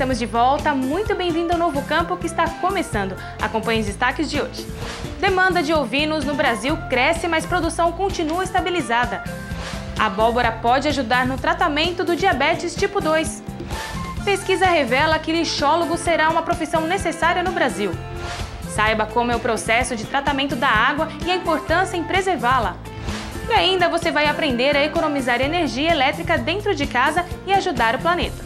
estamos de volta. Muito bem-vindo ao Novo Campo que está começando. Acompanhe os destaques de hoje. Demanda de ovinos no Brasil cresce, mas produção continua estabilizada. A abóbora pode ajudar no tratamento do diabetes tipo 2. Pesquisa revela que lixólogo será uma profissão necessária no Brasil. Saiba como é o processo de tratamento da água e a importância em preservá-la. E ainda você vai aprender a economizar energia elétrica dentro de casa e ajudar o planeta.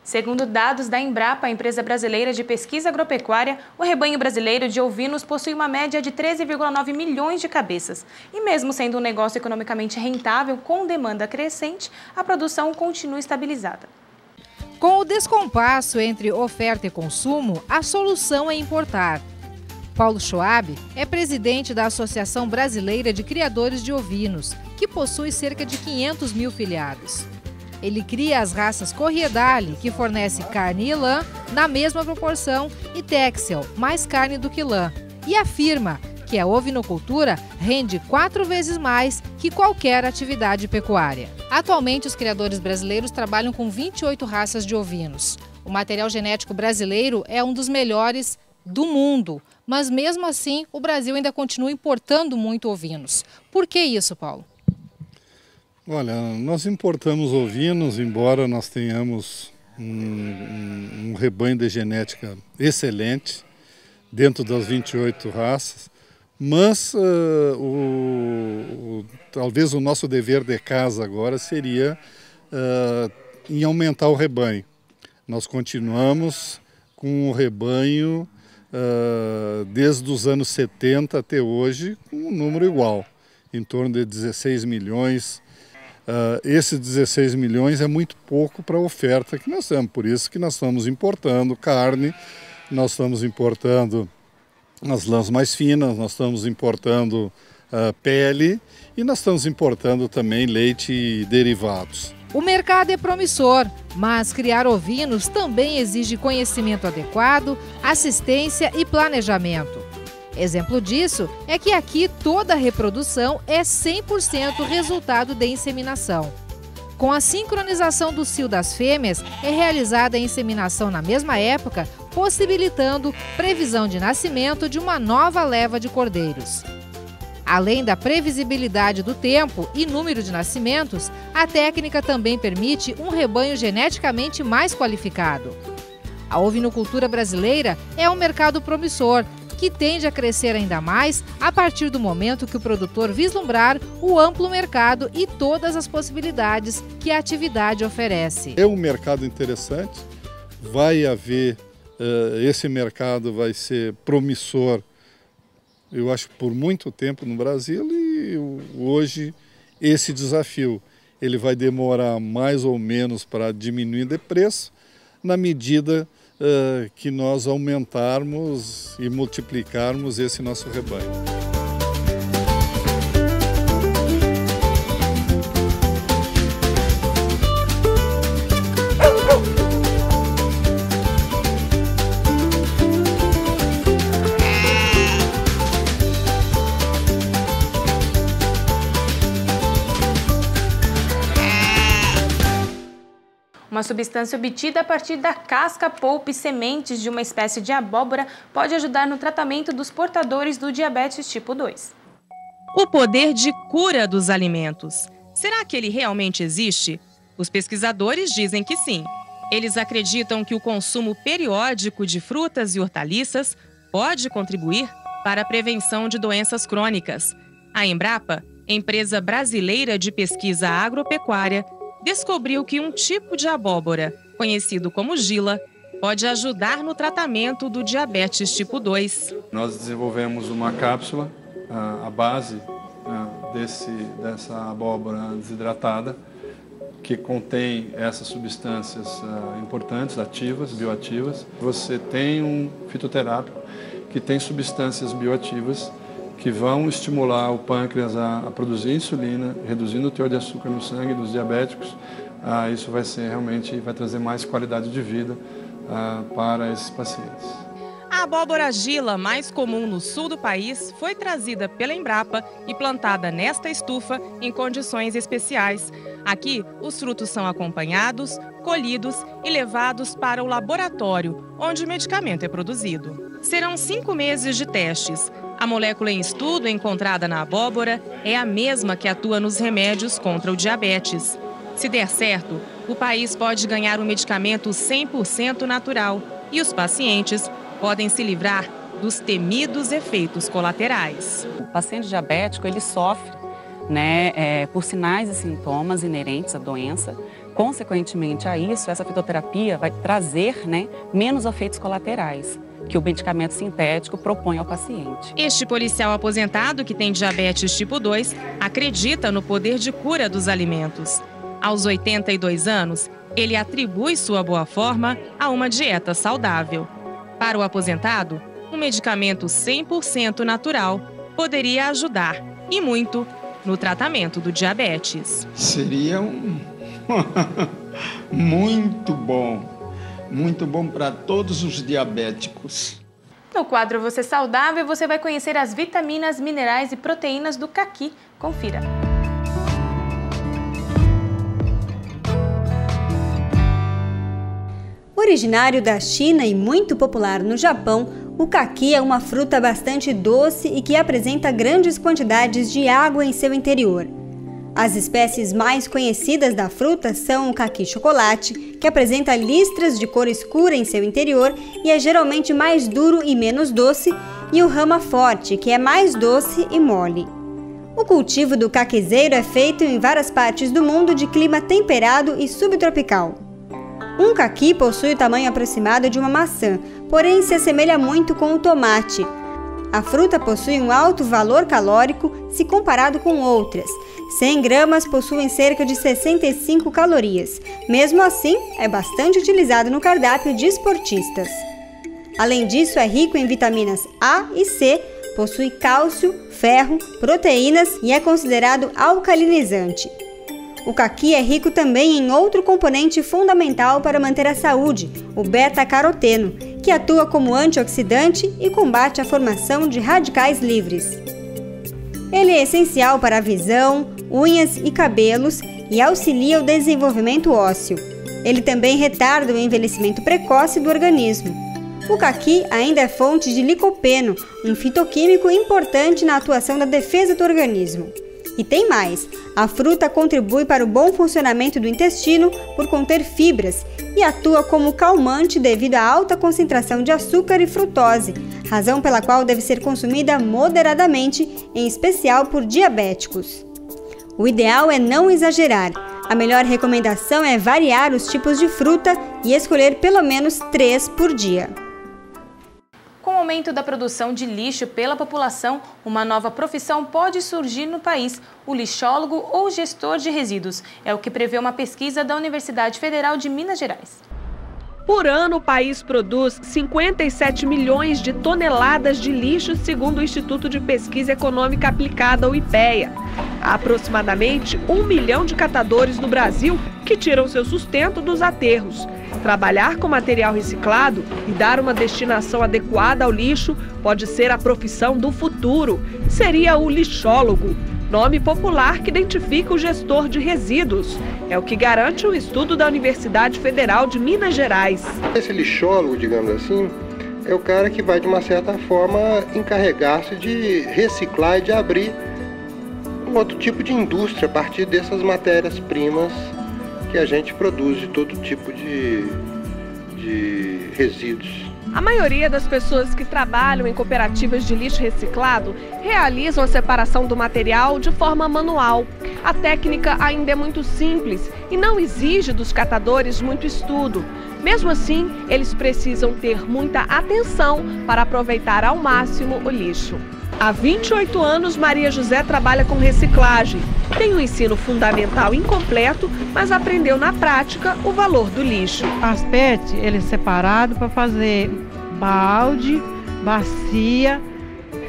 Segundo dados da Embrapa, a empresa brasileira de pesquisa agropecuária, o rebanho brasileiro de ovinos possui uma média de 13,9 milhões de cabeças. E mesmo sendo um negócio economicamente rentável, com demanda crescente, a produção continua estabilizada. Com o descompasso entre oferta e consumo, a solução é importar. Paulo Schwab é presidente da Associação Brasileira de Criadores de Ovinos, que possui cerca de 500 mil filiados. Ele cria as raças Corriedale, que fornece carne e lã na mesma proporção, e Texel, mais carne do que lã. E afirma que a ovinocultura rende 4 vezes mais que qualquer atividade pecuária. Atualmente, os criadores brasileiros trabalham com 28 raças de ovinos. O material genético brasileiro é um dos melhores do mundo, mas mesmo assim o Brasil ainda continua importando muito ovinos. Por que isso, Paulo? Olha, nós importamos ovinos, embora nós tenhamos um rebanho de genética excelente, dentro das 28 raças, mas talvez o nosso dever de casa agora seria em aumentar o rebanho. Nós continuamos com o rebanho desde os anos 70 até hoje, com um número igual, em torno de 16 milhões. Esses 16 milhões é muito pouco para a oferta que nós temos, por isso que nós estamos importando carne, nós estamos importando as lãs mais finas, nós estamos importando pele e nós estamos importando também leite e derivados. O mercado é promissor, mas criar ovinos também exige conhecimento adequado, assistência e planejamento. Exemplo disso é que aqui toda a reprodução é 100% resultado de inseminação. Com a sincronização do cio das fêmeas, é realizada a inseminação na mesma época, possibilitando previsão de nascimento de uma nova leva de cordeiros. Além da previsibilidade do tempo e número de nascimentos, a técnica também permite um rebanho geneticamente mais qualificado. A ovinocultura brasileira é um mercado promissor, que tende a crescer ainda mais a partir do momento que o produtor vislumbrar o amplo mercado e todas as possibilidades que a atividade oferece. É um mercado interessante, vai haver, esse mercado vai ser promissor, eu acho, por muito tempo no Brasil, e hoje esse desafio ele vai demorar mais ou menos para diminuir de preço, na medida que nós aumentarmos e multiplicarmos esse nosso rebanho. Uma substância obtida a partir da casca, polpa e sementes de uma espécie de abóbora pode ajudar no tratamento dos portadores do diabetes tipo 2. O poder de cura dos alimentos. Será que ele realmente existe? Os pesquisadores dizem que sim. Eles acreditam que o consumo periódico de frutas e hortaliças pode contribuir para a prevenção de doenças crônicas. A Embrapa, empresa brasileira de pesquisa agropecuária, descobriu que um tipo de abóbora, conhecido como gila, pode ajudar no tratamento do diabetes tipo 2. Nós desenvolvemos uma cápsula, a base dessa abóbora desidratada, que contém essas substâncias importantes, ativas, bioativas. Você tem um fitoterápico que tem substâncias bioativas que vão estimular o pâncreas a produzir insulina, reduzindo o teor de açúcar no sangue dos diabéticos. Isso vai trazer mais qualidade de vida para esses pacientes. A abóbora gila, mais comum no sul do país, foi trazida pela Embrapa e plantada nesta estufa em condições especiais. Aqui, os frutos são acompanhados, colhidos e levados para o laboratório, onde o medicamento é produzido. Serão 5 meses de testes. A molécula em estudo encontrada na abóbora é a mesma que atua nos remédios contra o diabetes. Se der certo, o país pode ganhar um medicamento 100% natural e os pacientes podem se livrar dos temidos efeitos colaterais. O paciente diabético ele sofre por sinais e sintomas inerentes à doença. Consequentemente a isso, essa fitoterapia vai trazer menos efeitos colaterais que o medicamento sintético propõe ao paciente. Este policial aposentado que tem diabetes tipo 2 acredita no poder de cura dos alimentos. Aos 82 anos, ele atribui sua boa forma a uma dieta saudável. Para o aposentado, um medicamento 100% natural poderia ajudar, e muito, no tratamento do diabetes. Seria muito bom para todos os diabéticos. No quadro Você Saudável, você vai conhecer as vitaminas, minerais e proteínas do caqui. Confira. Originário da China e muito popular no Japão, o caqui é uma fruta bastante doce e que apresenta grandes quantidades de água em seu interior. As espécies mais conhecidas da fruta são o caqui chocolate, que apresenta listras de cor escura em seu interior e é geralmente mais duro e menos doce, e o rama forte, que é mais doce e mole. O cultivo do caquizeiro é feito em várias partes do mundo de clima temperado e subtropical. Um caqui possui o tamanho aproximado de uma maçã, porém se assemelha muito com o tomate. A fruta possui um alto valor calórico se comparado com outras. 100 gramas possuem cerca de 65 calorias. Mesmo assim, é bastante utilizado no cardápio de esportistas. Além disso, é rico em vitaminas A e C, possui cálcio, ferro, proteínas e é considerado alcalinizante. O caqui é rico também em outro componente fundamental para manter a saúde, o beta-caroteno, que atua como antioxidante e combate a formação de radicais livres. Ele é essencial para a visão, unhas e cabelos e auxilia o desenvolvimento ósseo. Ele também retarda o envelhecimento precoce do organismo. O caqui ainda é fonte de licopeno, um fitoquímico importante na atuação da defesa do organismo. E tem mais, a fruta contribui para o bom funcionamento do intestino por conter fibras e atua como calmante devido à alta concentração de açúcar e frutose, razão pela qual deve ser consumida moderadamente, em especial por diabéticos. O ideal é não exagerar. A melhor recomendação é variar os tipos de fruta e escolher pelo menos 3 por dia. Com o aumento da produção de lixo pela população, uma nova profissão pode surgir no país, o lixólogo ou gestor de resíduos. É o que prevê uma pesquisa da Universidade Federal de Minas Gerais. Por ano, o país produz 57 milhões de toneladas de lixo, segundo o Instituto de Pesquisa Econômica Aplicada, o IPEA. Há aproximadamente 1 milhão de catadores no Brasil que tiram seu sustento dos aterros. Trabalhar com material reciclado e dar uma destinação adequada ao lixo pode ser a profissão do futuro. Seria o lixólogo, nome popular que identifica o gestor de resíduos. É o que garante um estudo da Universidade Federal de Minas Gerais. Esse lixólogo, digamos assim, é o cara que vai, de uma certa forma, encarregar-se de reciclar e de abrir um outro tipo de indústria a partir dessas matérias-primas que a gente produz de todo tipo de resíduos. A maioria das pessoas que trabalham em cooperativas de lixo reciclado realizam a separação do material de forma manual. A técnica ainda é muito simples e não exige dos catadores muito estudo. Mesmo assim, eles precisam ter muita atenção para aproveitar ao máximo o lixo. Há 28 anos, Maria José trabalha com reciclagem. Tem um ensino fundamental incompleto, mas aprendeu na prática o valor do lixo. As PET, ele é separado para fazer balde, bacia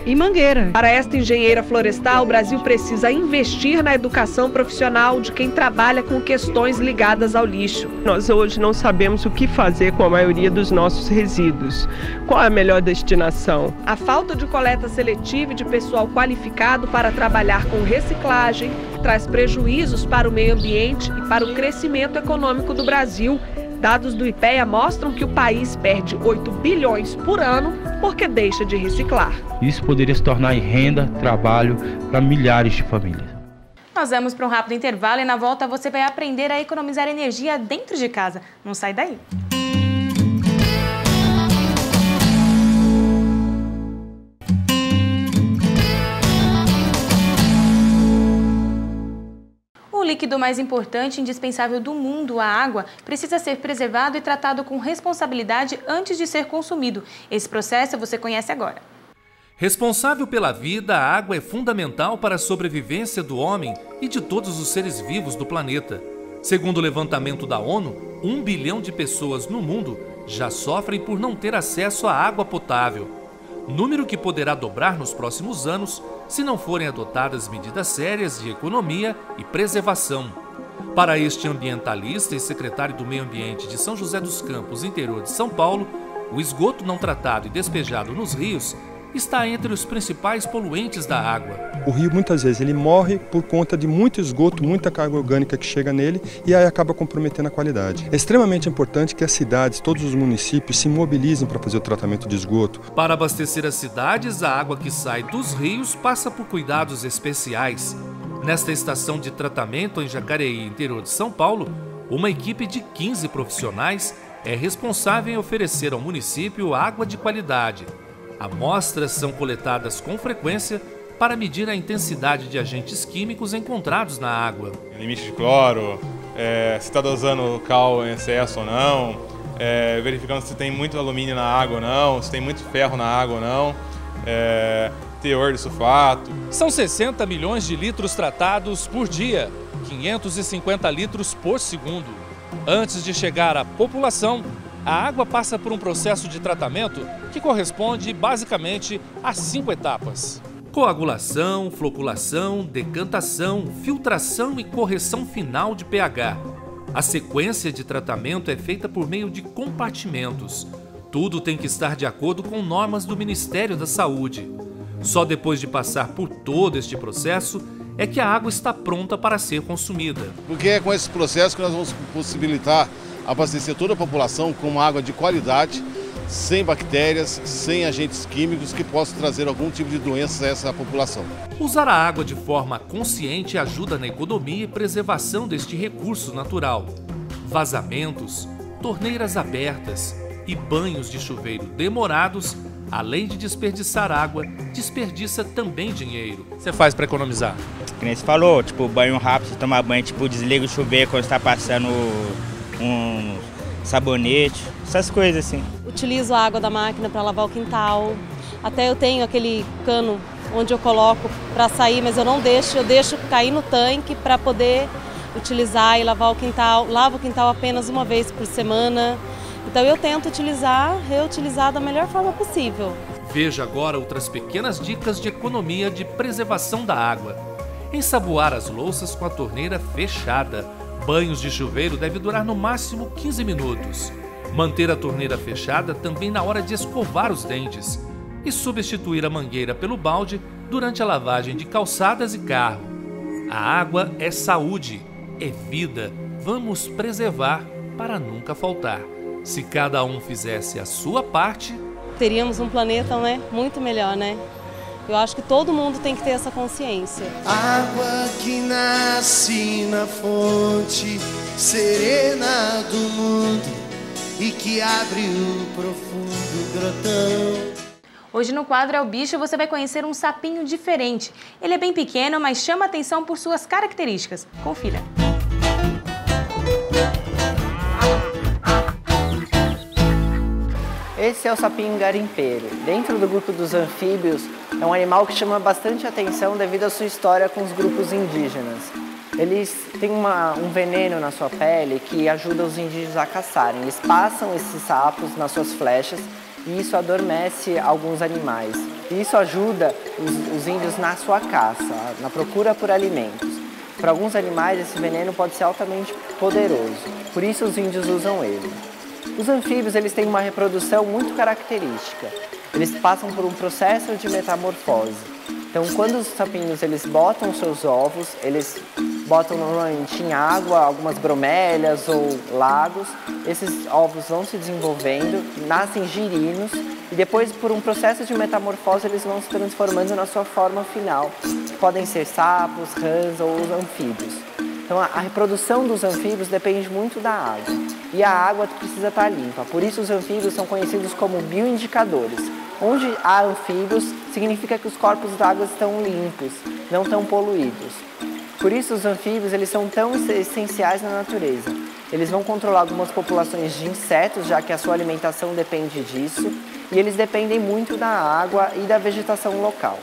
e mangueira. Para esta engenheira florestal, o Brasil precisa investir na educação profissional de quem trabalha com questões ligadas ao lixo. Nós hoje não sabemos o que fazer com a maioria dos nossos resíduos. Qual é a melhor destinação? A falta de coleta seletiva e de pessoal qualificado para trabalhar com reciclagem traz prejuízos para o meio ambiente e para o crescimento econômico do Brasil. Dados do IPEA mostram que o país perde 8 bilhões por ano porque deixa de reciclar. Isso poderia se tornar em renda, trabalho para milhares de famílias. Nós vamos para um rápido intervalo e na volta você vai aprender a economizar energia dentro de casa. Não sai daí. O líquido mais importante e indispensável do mundo, a água, precisa ser preservado e tratado com responsabilidade antes de ser consumido. Esse processo você conhece agora. Responsável pela vida, a água é fundamental para a sobrevivência do homem e de todos os seres vivos do planeta. Segundo o levantamento da ONU, 1 bilhão de pessoas no mundo já sofrem por não ter acesso à água potável. Número que poderá dobrar nos próximos anos se não forem adotadas medidas sérias de economia e preservação. Para este ambientalista e secretário do Meio Ambiente de São José dos Campos, interior de São Paulo, o esgoto não tratado e despejado nos rios está entre os principais poluentes da água. O rio muitas vezes ele morre por conta de muito esgoto, muita carga orgânica que chega nele e aí acaba comprometendo a qualidade. É extremamente importante que as cidades, todos os municípios se mobilizem para fazer o tratamento de esgoto. Para abastecer as cidades, a água que sai dos rios passa por cuidados especiais. Nesta estação de tratamento em Jacareí, interior de São Paulo, uma equipe de 15 profissionais é responsável em oferecer ao município água de qualidade. Amostras são coletadas com frequência para medir a intensidade de agentes químicos encontrados na água. Limite de cloro, se está dosando cal em excesso ou não, verificando se tem muito alumínio na água ou não, se tem muito ferro na água ou não, teor de sulfato. São 60 milhões de litros tratados por dia, 550 litros por segundo. Antes de chegar à população, a água passa por um processo de tratamento que corresponde basicamente a 5 etapas. Coagulação, floculação, decantação, filtração e correção final de pH. A sequência de tratamento é feita por meio de compartimentos. Tudo tem que estar de acordo com normas do Ministério da Saúde. Só depois de passar por todo este processo é que a água está pronta para ser consumida. Porque é com esse processo que nós vamos possibilitar abastecer toda a população com uma água de qualidade, sem bactérias, sem agentes químicos que possam trazer algum tipo de doença a essa população. Usar a água de forma consciente ajuda na economia e preservação deste recurso natural. Vazamentos, torneiras abertas e banhos de chuveiro demorados, além de desperdiçar água, desperdiça também dinheiro. Você faz para economizar? Que nem você falou, tipo banho rápido, você tomar banho, tipo desliga o chuveiro quando está passando um sabonete, essas coisas assim. Utilizo a água da máquina para lavar o quintal. Até eu tenho aquele cano onde eu coloco para sair, mas eu não deixo, eu deixo cair no tanque para poder utilizar e lavar o quintal. Lavo o quintal apenas uma vez por semana. Então eu tento reutilizar da melhor forma possível. Veja agora outras pequenas dicas de economia de preservação da água. Ensaboar as louças com a torneira fechada. Banhos de chuveiro devem durar no máximo 15 minutos. Manter a torneira fechada também na hora de escovar os dentes. E substituir a mangueira pelo balde durante a lavagem de calçadas e carro. A água é saúde, é vida. Vamos preservar para nunca faltar. Se cada um fizesse a sua parte, teríamos um planeta, muito melhor, Eu acho que todo mundo tem que ter essa consciência. Água que nasce na fonte serena do mundo e que abre o profundo grotão. Hoje no quadro É o Bicho você vai conhecer um sapinho diferente. Ele é bem pequeno, mas chama atenção por suas características. Confira. Esse é o sapinho garimpeiro. Dentro do grupo dos anfíbios, é um animal que chama bastante atenção devido à sua história com os grupos indígenas. Eles têm um veneno na sua pele que ajuda os indígenas a caçarem. Eles passam esses sapos nas suas flechas e isso adormece alguns animais. E isso ajuda os índios na sua caça, na procura por alimentos. Para alguns animais esse veneno pode ser altamente poderoso, por isso os índios usam ele. Os anfíbios eles têm uma reprodução muito característica. Eles passam por um processo de metamorfose. Então, quando os sapinhos eles botam seus ovos, eles botam normalmente em água, algumas bromélias ou lagos. Esses ovos vão se desenvolvendo, nascem girinos e depois, por um processo de metamorfose, eles vão se transformando na sua forma final. Podem ser sapos, rãs ou os anfíbios. Então, a reprodução dos anfíbios depende muito da água. E a água precisa estar limpa. Por isso, os anfíbios são conhecidos como bioindicadores. Onde há anfíbios, significa que os corpos d'água estão limpos, não tão poluídos. Por isso, os anfíbios eles são tão essenciais na natureza. Eles vão controlar algumas populações de insetos, já que a sua alimentação depende disso. E eles dependem muito da água e da vegetação local.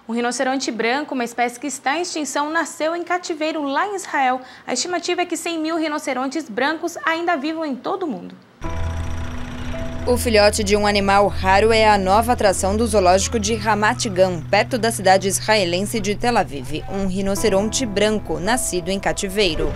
O rinoceronte branco, uma espécie que está em extinção, nasceu em cativeiro lá em Israel. A estimativa é que 100 mil rinocerontes brancos ainda vivam em todo o mundo. O filhote de um animal raro é a nova atração do zoológico de Ramat Gan, perto da cidade israelense de Tel Aviv. Um rinoceronte branco, nascido em cativeiro.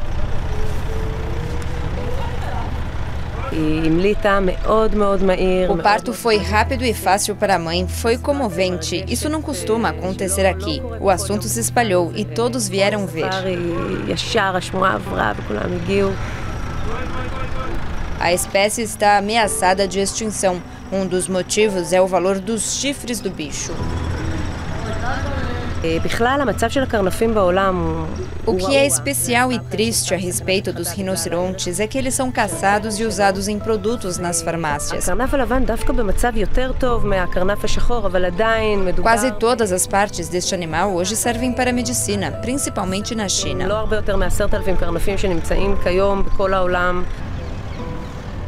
O parto foi rápido e fácil para a mãe, foi comovente. Isso não costuma acontecer aqui. O assunto se espalhou e todos vieram ver. A espécie está ameaçada de extinção. Um dos motivos é o valor dos chifres do bicho. O que é especial e triste a respeito dos rinocerontes é que eles são caçados e usados em produtos nas farmácias. Quase todas as partes deste animal hoje servem para a medicina, principalmente na China.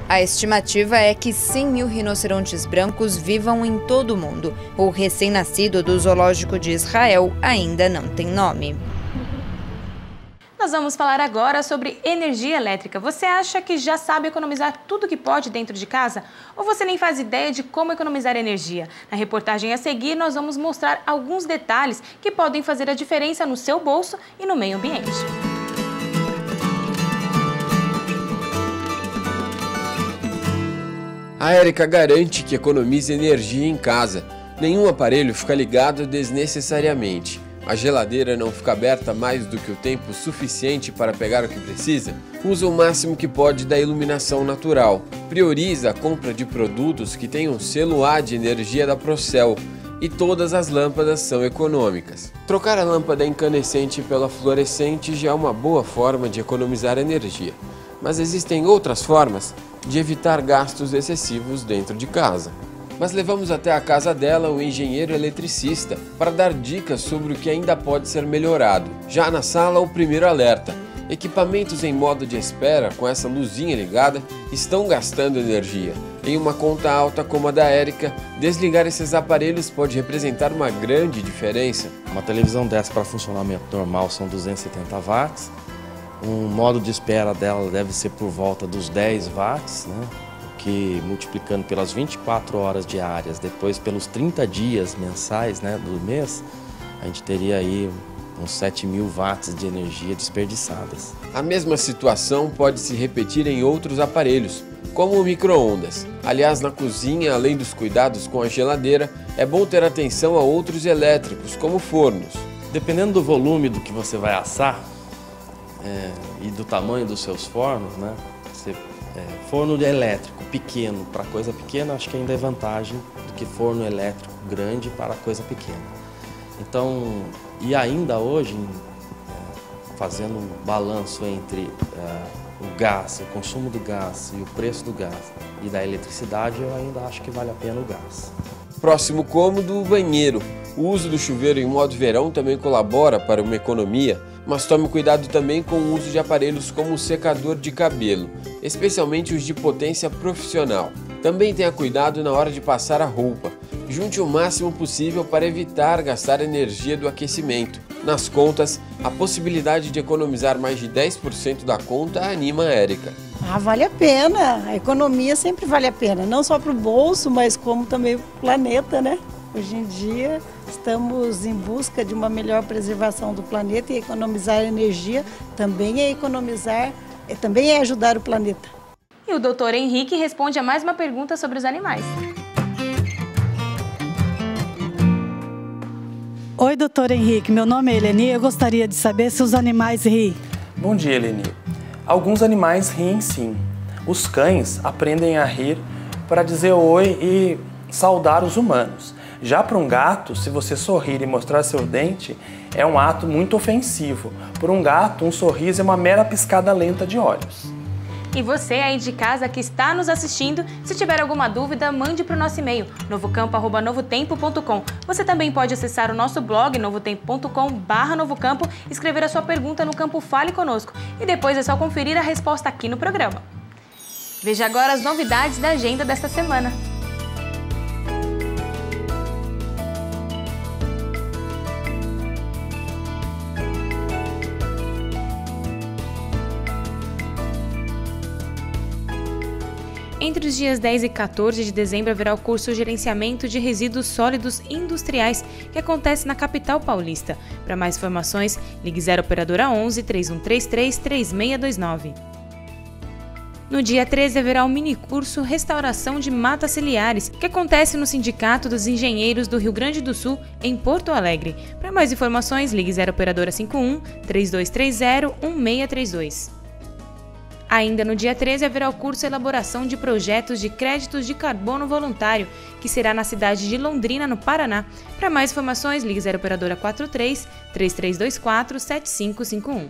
A estimativa é que 100 mil rinocerontes brancos vivam em todo o mundo. O recém-nascido do zoológico de Israel ainda não tem nome. Nós vamos falar agora sobre energia elétrica. Você acha que já sabe economizar tudo que pode dentro de casa? Ou você nem faz ideia de como economizar energia? Na reportagem a seguir, nós vamos mostrar alguns detalhes que podem fazer a diferença no seu bolso e no meio ambiente. A Érica garante que economiza energia em casa. Nenhum aparelho fica ligado desnecessariamente. A geladeira não fica aberta mais do que o tempo suficiente para pegar o que precisa. Usa o máximo que pode da iluminação natural. Prioriza a compra de produtos que tenham selo A de energia da Procel. E todas as lâmpadas são econômicas. Trocar a lâmpada incandescente pela fluorescente já é uma boa forma de economizar energia. Mas existem outras formas de evitar gastos excessivos dentro de casa. Mas levamos até a casa dela um engenheiro eletricista para dar dicas sobre o que ainda pode ser melhorado. Já na sala, o primeiro alerta. Equipamentos em modo de espera com essa luzinha ligada estão gastando energia. Em uma conta alta como a da Érica, desligar esses aparelhos pode representar uma grande diferença. Uma televisão dessa para funcionamento normal são 270 watts. Um modo de espera dela deve ser por volta dos 10 watts, né? Que multiplicando pelas 24 horas diárias, depois pelos 30 dias mensais, né, do mês, a gente teria aí uns 7.000 watts de energia desperdiçadas. A mesma situação pode se repetir em outros aparelhos, como o micro-ondas. Aliás, na cozinha, além dos cuidados com a geladeira, é bom ter atenção a outros elétricos, como fornos. Dependendo do volume do que você vai assar, e do tamanho dos seus fornos, né? Forno elétrico pequeno para coisa pequena, acho que ainda é vantagem do que forno elétrico grande para coisa pequena. Então, e ainda hoje, fazendo um balanço entre o gás, o consumo do gás e o preço do gás e da eletricidade, eu ainda acho que vale a pena o gás. Próximo cômodo, o banheiro. O uso do chuveiro em modo verão também colabora para uma economia, mas tome cuidado também com o uso de aparelhos como o secador de cabelo, especialmente os de potência profissional. Também tenha cuidado na hora de passar a roupa. Junte o máximo possível para evitar gastar energia do aquecimento. Nas contas, a possibilidade de economizar mais de 10% da conta anima a Érica. Vale a pena. A economia sempre vale a pena. Não só para o bolso, mas como também para o planeta, né? Hoje em dia estamos em busca de uma melhor preservação do planeta e economizar energia também é ajudar o planeta. E o doutor Henrique responde a mais uma pergunta sobre os animais. Oi, doutor Henrique, meu nome é Eleni, eu gostaria de saber se os animais riem. Bom dia, Eleni. Alguns animais riem sim. Os cães aprendem a rir para dizer oi e saudar os humanos. Já para um gato, se você sorrir e mostrar seu dente, é um ato muito ofensivo. Para um gato, um sorriso é uma mera piscada lenta de olhos. E você aí de casa que está nos assistindo, se tiver alguma dúvida, mande para o nosso e-mail, novocampo@novotempo.com. Você também pode acessar o nosso blog, novotempo.com/novocampo, escrever a sua pergunta no campo Fale Conosco. E depois é só conferir a resposta aqui no programa. Veja agora as novidades da agenda desta semana. Entre os dias 10 e 14 de dezembro haverá o curso Gerenciamento de Resíduos Sólidos Industriais, que acontece na capital paulista. Para mais informações, ligue 0 operadora 11 3133 3629. No dia 13 haverá o minicurso Restauração de Matas Ciliares, que acontece no Sindicato dos Engenheiros do Rio Grande do Sul, em Porto Alegre. Para mais informações, ligue 0 operadora 51 3230 1632. Ainda no dia 13 haverá o curso Elaboração de Projetos de Créditos de Carbono Voluntário, que será na cidade de Londrina, no Paraná. Para mais informações, ligue 0 operadora 43 3324 7551.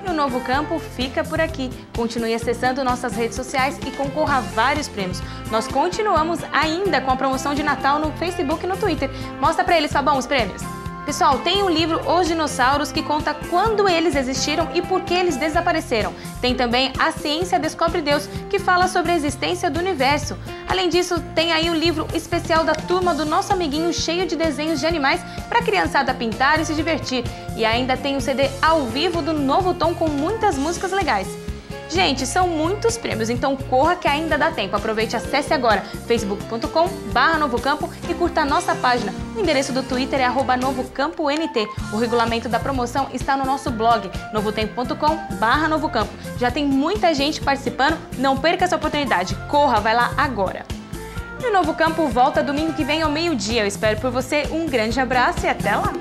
E o Novo Campo fica por aqui. Continue acessando nossas redes sociais e concorra a vários prêmios. Nós continuamos ainda com a promoção de Natal no Facebook e no Twitter. Mostra para eles, Fabão, os prêmios. Pessoal, tem o livro Os Dinossauros, que conta quando eles existiram e por que eles desapareceram. Tem também A Ciência Descobre Deus, que fala sobre a existência do universo. Além disso, tem aí o livro especial da turma do nosso amiguinho, cheio de desenhos de animais para a criançada pintar e se divertir. E ainda tem o CD ao vivo do Novo Tom com muitas músicas legais. Gente, são muitos prêmios, então corra que ainda dá tempo. Aproveite e acesse agora facebook.com/novocampo e curta a nossa página. O endereço do Twitter é @novocampont. O regulamento da promoção está no nosso blog, novotempo.com/novocampo. Já tem muita gente participando, não perca essa oportunidade. Corra, vai lá agora. E o Novo Campo volta domingo que vem ao meio-dia. Eu espero por você, um grande abraço e até lá!